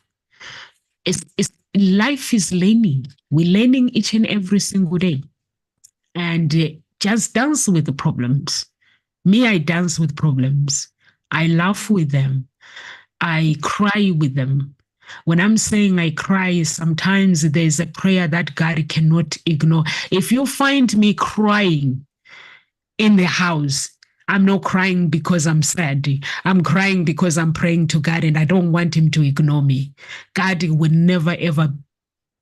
Speaker 1: Life is learning. We're learning each and every single day. And just dance with the problems. Me, I dance with problems. I laugh with them. I cry with them. When I'm saying I cry, sometimes there's a prayer that God cannot ignore. If you find me crying in the house, I'm not crying because I'm sad. I'm crying because I'm praying to God and I don't want Him to ignore me. God will never ever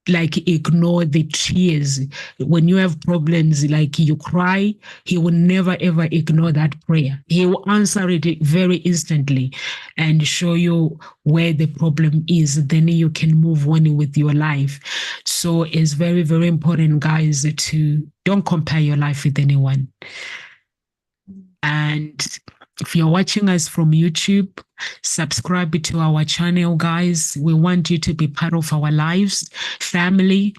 Speaker 1: like ignore the tears. When you have problems, like you cry, He will never ever ignore that prayer. He will answer it very instantly and show you where the problem is. Then you can move on with your life. So it's very, very important, guys, to don't compare your life with anyone. And if you're watching us from YouTube, subscribe to our channel, guys. We want you to be part of our lives, family.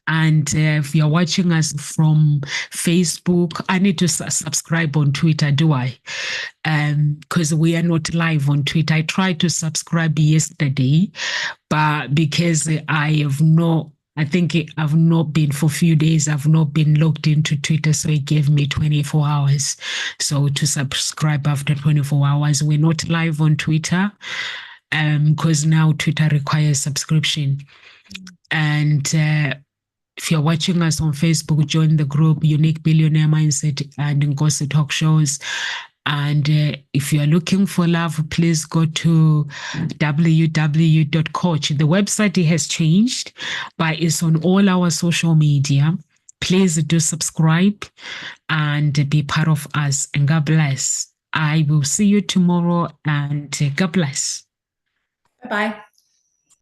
Speaker 1: And if you're watching us from Facebook, I need to subscribe on Twitter, do I? Because we are not live on Twitter. I tried to subscribe yesterday, but because I think I've not been for a few days, I've not been logged into Twitter, so it gave me 24 hours. So to subscribe after 24 hours, we're not live on Twitter because now Twitter requires subscription. And if you're watching us on Facebook, join the group Unique Billionaire Mindset and Ngozi Talk Shows. And if you're looking for love, please go to www.coach. The website has changed, but it's on all our social media. Please do subscribe and be part of us. And God bless. I will see you tomorrow and God bless.
Speaker 2: Bye-bye.